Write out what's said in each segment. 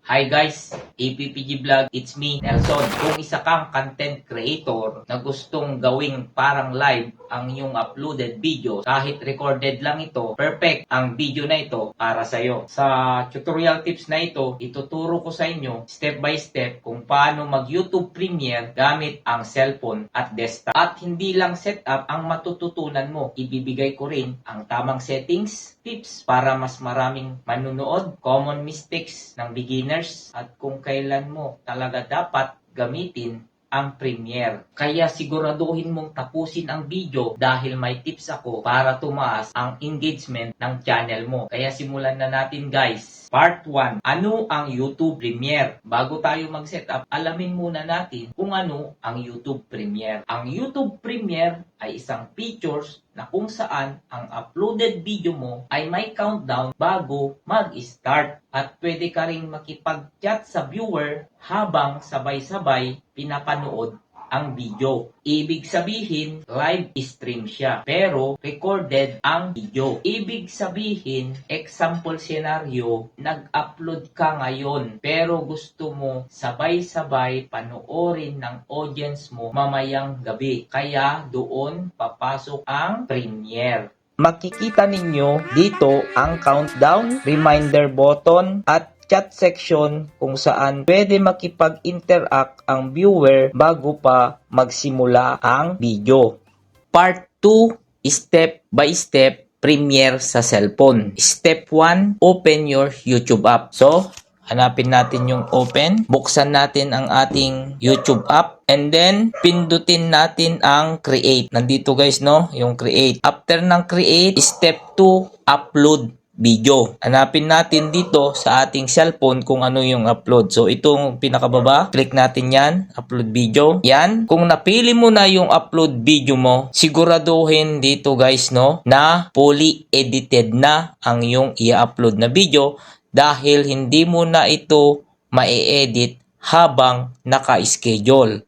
Hi guys, APPG Vlog, it's me, Nelson. Kung isa kang content creator na gustong gawing parang live ang iyong uploaded video, kahit recorded lang ito, perfect ang video na ito para sa'yo. Sa tutorial tips na ito, ituturo ko sa inyo step by step kung paano mag-YouTube Premiere gamit ang cellphone at desktop. At hindi lang setup ang matututunan mo, ibibigay ko rin ang tamang settings, tips para mas maraming manunood, common mistakes ng beginners, at kung kailan mo talaga dapat gamitin ang Premiere. Kaya siguraduhin mong tapusin ang video dahil may tips ako para tumaas ang engagement ng channel mo. Kaya simulan na natin guys. Part 1. Ano ang YouTube Premiere? Bago tayo mag-setup, alamin muna natin kung ano ang YouTube Premiere. Ang YouTube Premiere ay isang features na kung saan ang uploaded video mo ay may countdown bago mag-start. At pwede ka rin makipag-chat sa viewer habang sabay-sabay pinapanood ang video. Ibig sabihin, live stream siya, pero recorded ang video. Ibig sabihin, example scenario, nag-upload ka ngayon, pero gusto mo sabay-sabay panoorin ng audience mo mamayang gabi. Kaya doon papasok ang Premiere. Makikita ninyo dito ang countdown, reminder button, at chat section kung saan pwede makipag-interact ang viewer bago pa magsimula ang video. Part 2, step by step Premiere sa cellphone. Step 1, open your YouTube app. So, hanapin natin yung open. Buksan natin ang ating YouTube app. And then, pindutin natin ang create. Nandito guys, no? Yung create. After ng create, step 2, upload video. Hanapin natin dito sa ating cellphone kung ano yung upload. So, itong pinakababa, click natin yan, upload video. Yan. Kung napili mo na yung upload video mo, siguraduhin dito guys, no, na fully edited na ang yung i-upload na video dahil hindi mo na ito ma-edit habang naka-schedule.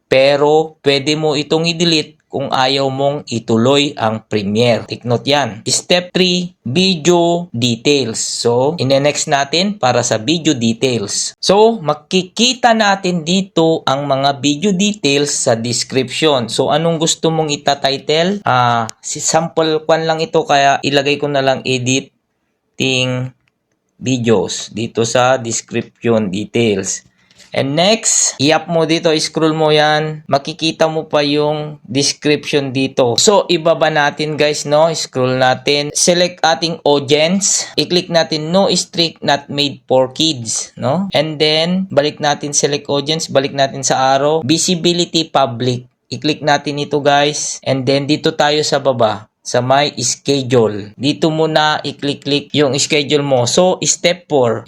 Pero, pwede mo itong i-delete kung ayaw mong ituloy ang Premiere. Take note yan. Step 3, video details. So, ine-next natin para sa video details. So, makikita natin dito ang mga video details sa description. So, anong gusto mong ita-title? Si sample kwan lang ito kaya ilagay ko na lang editing videos dito sa description details. And next, i-up mo dito, scroll mo yan, makikita mo pa yung description dito. So, ibaba natin guys, no? Scroll natin, select ating audience, i-click natin no strict not made for kids, no? And then, balik natin select audience, balik natin sa arrow, visibility public. I-click natin ito guys, and then dito tayo sa baba sa my schedule. Dito muna i-click yung schedule mo. So, step 4,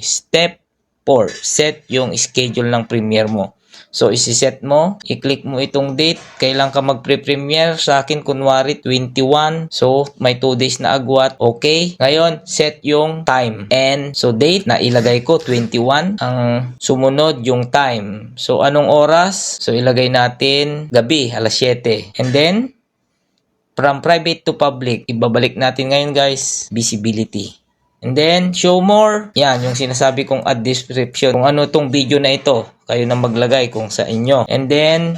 set yung schedule ng Premiere mo. So, isi-set mo, i-click mo itong date, kailan ka mag-pre-premiere, sa akin kunwari 21, so may 2 days na agwat, okay. Ngayon, set yung time, and so date na ilagay ko 21, ang sumunod yung time. So, anong oras? So, ilagay natin gabi, alas 7. And then, from private to public, ibabalik natin ngayon guys, visibility. And then, show more. Yan, yung sinasabi kong add description. Kung ano tong video na ito, kayo na maglagay kung sa inyo. And then,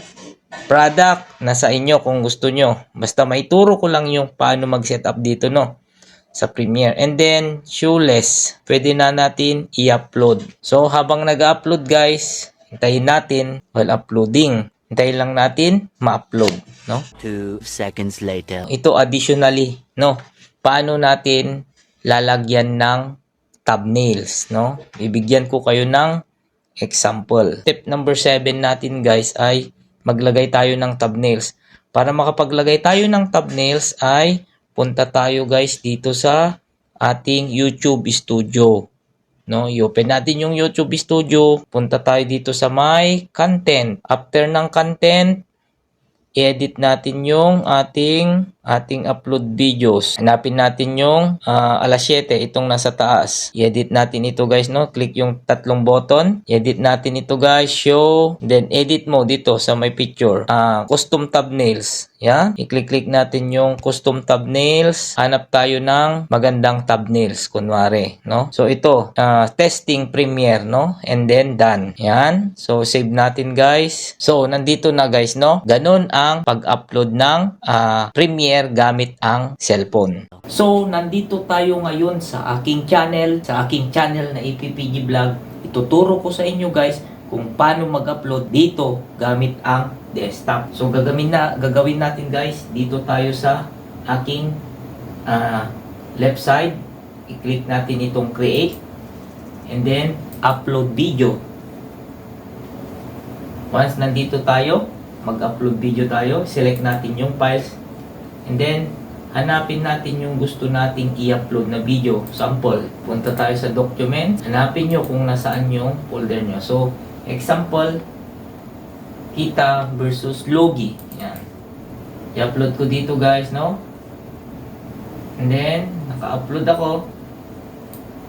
product, nasa inyo kung gusto nyo. Basta maituro ko lang yung paano mag-setup dito, no? Sa Premiere. And then, show less. Pwede na natin i-upload. So, habang nag-upload guys, hintayin natin while uploading. Hintayin lang natin ma-upload, no? 2 seconds later. Ito additionally, no? Paano natin lalagyan ng thumbnails, no? Bibigyan ko kayo ng example. Step number 7 natin guys ay maglagay tayo ng thumbnails. Para makapaglagay tayo ng thumbnails ay punta tayo guys dito sa ating YouTube Studio. No, i-open natin yung YouTube Studio. Punta tayo dito sa my content. After ng content, i-edit natin yung ating ating upload videos. Hanapin natin yung alas 7, itong nasa taas. I-edit natin ito guys, no? Click yung tatlong button. I-edit natin ito guys, show. Then edit mo dito sa my picture. Custom thumbnails. Yan. I-click natin yung custom thumbnails. Hanap tayo ng magandang thumbnails, kunwari, no? So ito, testing Premiere, no? And then done. Yan. So save natin guys. So nandito na guys, no? Ganun ang pag-upload ng Premiere gamit ang cellphone. So nandito tayo ngayon sa aking channel, na EPPG Vlog. Ituturo ko sa inyo guys kung paano mag-upload dito gamit ang desktop. So gagawin natin guys, dito tayo sa aking left side. I-click natin itong create and then upload video. Once nandito tayo, mag-upload video tayo, select natin yung files and then hanapin natin yung gusto nating i-upload na video. Sample, punta tayo sa document, hanapin nyo kung nasaan yung folder nyo. So example, kita versus logi. Yan. I-upload ko dito guys, no? And then, naka-upload ako.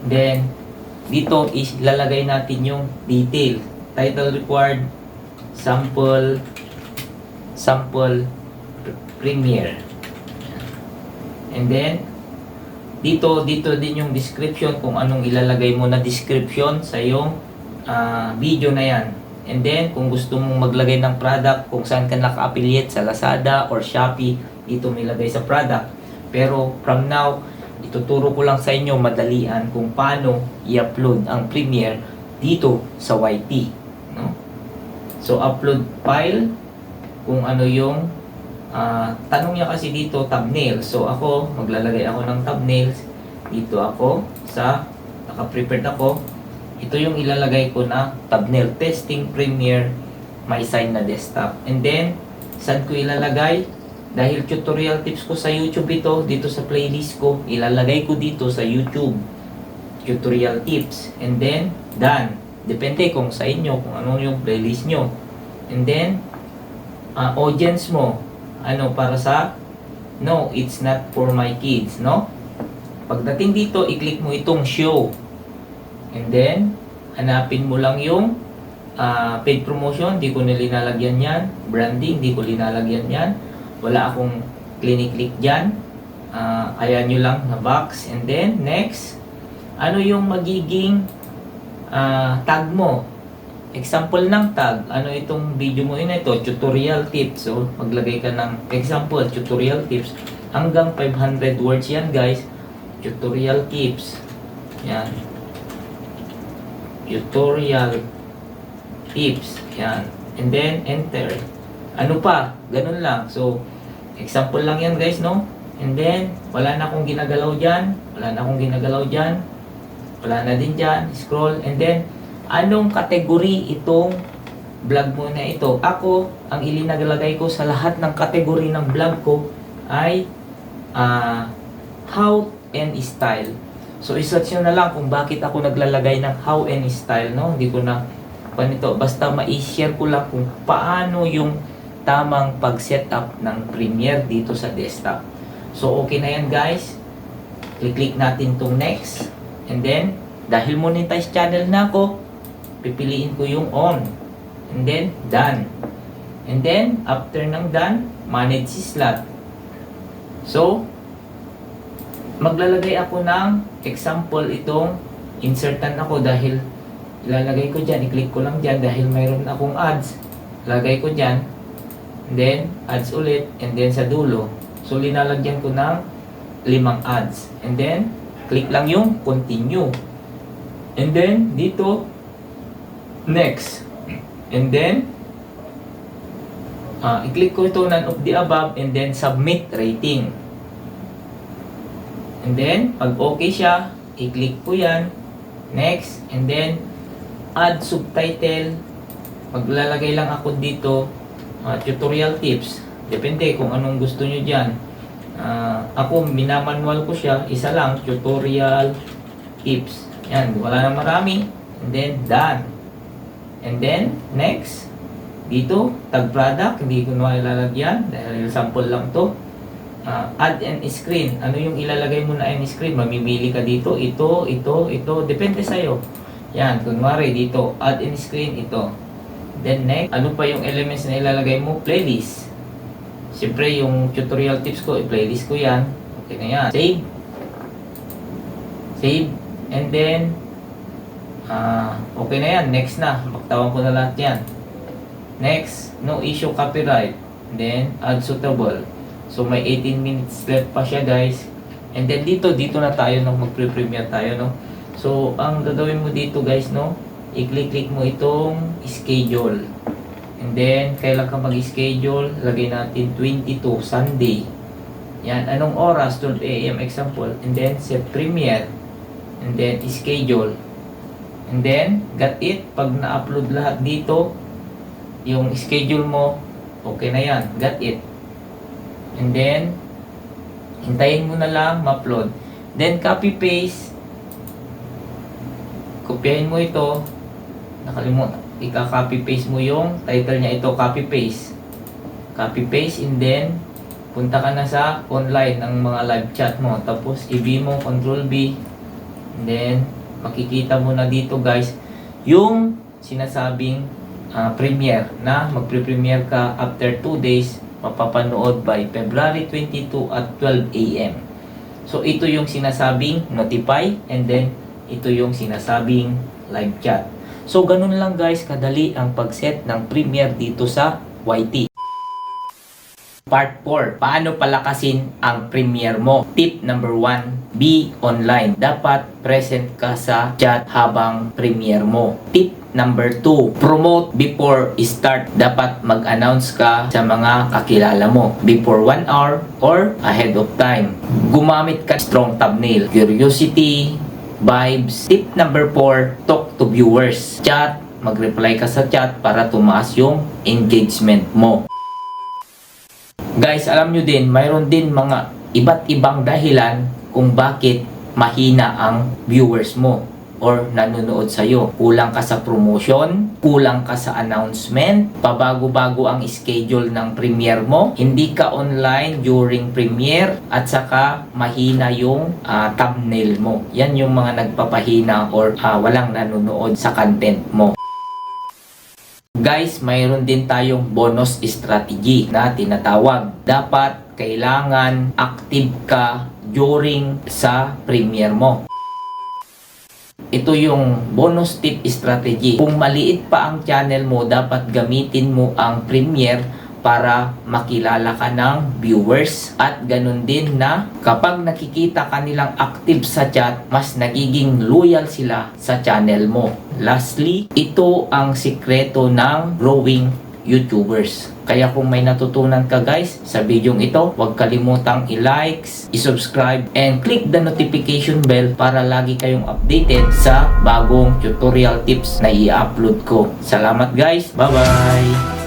Then, dito is lalagay natin yung detail. Title required, sample Premiere. And then, dito din yung description kung anong ilalagay mo na description sa yung video na yan. And then, kung gusto mong maglagay ng product, kung saan ka naka-affiliate sa Lazada or Shopee, dito may lagay sa product. Pero from now, ituturo ko lang sa inyo madalian kung paano i-upload ang Premiere dito sa YT. No? So, upload file, kung ano yung tanong niya kasi dito, thumbnail. So, ako, maglalagay ako ng thumbnails. Dito ako naka-prepared ako. Ito yung ilalagay ko na thumbnail, testing Premiere, my sign na desktop. And then, saan ko ilalagay? Dahil tutorial tips ko sa YouTube ito, dito sa playlist ko, ilalagay ko dito sa YouTube. Tutorial tips. And then, done. Depende kung sa inyo, kung ano yung playlist nyo. And then, audience mo, ano para sa, no, it's not for my kids, no? Pagdating dito, i-click mo itong show. And then, hanapin mo lang yung paid promotion, di ko nilalagyan yan. Branding, di ko linalagyan yan. Wala akong click dyan. Ayan nyo lang na box. And then, next, ano yung magiging tag mo? Example ng tag. Ano itong video mo yun ito? Tutorial tips. So, maglagay ka ng example, tutorial tips. Hanggang 500 words yan guys. Tutorial tips. Yan. Tutorial tips. Yan. And then, enter. Ano pa? Ganun lang. So, example lang yan guys, no? And then, wala na akong ginagalaw dyan. Wala na akong ginagalaw dyan. Wala na din dyan. Scroll. And then, anong category itong vlog mo na ito? Ako, ang ilinagalagay ko sa lahat ng category ng vlog ko ay how and style. So, isearch nyo na lang kung bakit ako naglalagay ng how and style, no? Hindi ko na panito. Basta ma-share ko lang kung paano yung tamang pag-setup ng Premiere dito sa desktop. So, okay na yan guys. I-click natin itong next. And then, dahil monetize channel na ako, pipiliin ko yung on. And then, done. And then, after ng done, manage slot. So, maglalagay ako ng example itong insertan ako dahil ilalagay ko dyan, i-click ko lang dyan dahil mayroon akong ads. Lagay ko dyan. And then, ads ulit. And then, sa dulo. So, linalagyan ko ng 5 ads. And then, click lang yung continue. And then, dito, next. And then, i-click ko ito none of the above and then submit rating. And then, pag okay siya, i-click ko yan. Next. And then, add subtitle. Maglalagay lang ako dito, tutorial tips. Depende kung anong gusto nyo dyan. Ako, minamanual ko siya. Isa lang, tutorial tips. Yan, wala na marami. And then, done. And then, next. Dito, tag product. Hindi ko na ilalagyan dahil sample lang to. add an screen. Ano yung ilalagay mo na end screen? Mamimili ka dito, ito. Depende sa'yo. Yan, kunwari dito, add an screen, ito. Then next, ano pa yung elements na ilalagay mo? Playlist. Siyempre, yung tutorial tips ko, playlist ko yan. Okay na yan. Save. And then, okay na yan. Next na. Baktawan ko na lahat yan. Next, no issue copyright. Then, add suitable. So, may 18 minutes left pa siya, guys. And then, dito na tayo, no? Magpre-premiere tayo, no? So, ang gagawin mo dito, guys, no? I-click mo itong schedule. And then, kailan ka mag-schedule? Lagay natin 22, Sunday. Yan, anong oras? 12 AM example. And then, set premiere. And then, schedule. And then, got it. Pag na-upload lahat dito, yung schedule mo, okay na yan. Got it. And then, hintayin mo na lang ma-upload. Then, copy-paste. Kopyahin mo ito. Nakalimutan. Ika-copy-paste mo yung title niya. Ito, copy-paste. Copy-paste. And then, punta ka na sa online ng mga live chat mo. Tapos, i-B mo, Control B. And then, makikita mo na dito, guys, yung sinasabing premiere na magpre-premiere ka after 2 days, mapapanood by February 22 at 12 AM. So, ito yung sinasabing notify, and then, ito yung sinasabing live chat. So, ganun lang, guys, kadali ang pag-set ng premiere dito sa YT. Part 4. Paano palakasin ang premiere mo? Tip number 1. Be online. Dapat present ka sa chat habang premiere mo. Tip number 2. Promote before start. Dapat mag-announce ka sa mga kakilala mo before 1 hour or ahead of time. Gumamit ka strong thumbnail. Curiosity, vibes. Tip number 4. Talk to viewers. Chat. Mag-reply ka sa chat para tumaas yung engagement mo. Guys, alam nyo din, mayroon din mga iba't ibang dahilan kung bakit mahina ang viewers mo or nanonood sa'yo. Kulang ka sa promotion, kulang ka sa announcement, pabago-bago ang schedule ng premiere mo, hindi ka online during premiere, at saka mahina yung thumbnail mo. Yan yung mga nagpapahina or walang nanonood sa content mo. Guys, mayroon din tayong bonus strategy na tinatawag. Dapat kailangan active ka during sa premiere mo. Ito yung bonus tip strategy. Kung maliit pa ang channel mo, dapat gamitin mo ang premiere para makilala ka ng viewers. At ganun din na kapag nakikita ka nilang active sa chat, mas nagiging loyal sila sa channel mo. Lastly, ito ang sikreto ng growing YouTubers. Kaya kung may natutunan ka, guys, sa video ito, huwag kalimutang i-likes, i-subscribe, and click the notification bell para lagi kayong updated sa bagong tutorial tips na i-upload ko. Salamat, guys. Bye-bye!